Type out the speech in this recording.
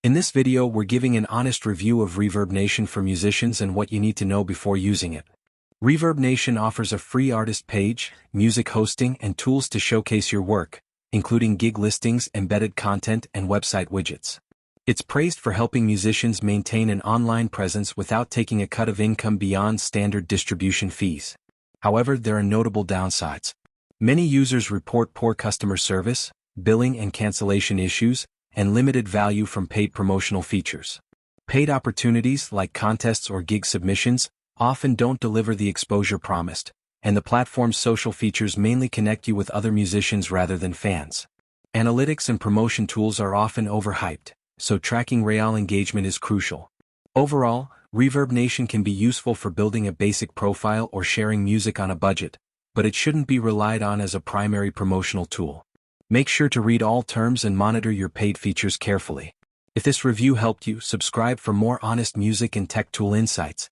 In this video we're giving an honest review of ReverbNation for musicians and what you need to know before using it. ReverbNation offers a free artist page, music hosting and tools to showcase your work, including gig listings, embedded content and website widgets. It's praised for helping musicians maintain an online presence without taking a cut of income beyond standard distribution fees. However, there are notable downsides. Many users report poor customer service, billing and cancellation issues, and limited value from paid promotional features. Paid opportunities like contests or gig submissions often don't deliver the exposure promised, and the platform's social features mainly connect you with other musicians rather than fans. Analytics and promotion tools are often overhyped, so tracking real engagement is crucial. Overall, ReverbNation can be useful for building a basic profile or sharing music on a budget, but it shouldn't be relied on as a primary promotional tool. Make sure to read all terms and monitor your paid features carefully. If this review helped you, subscribe for more honest music and tech tool insights.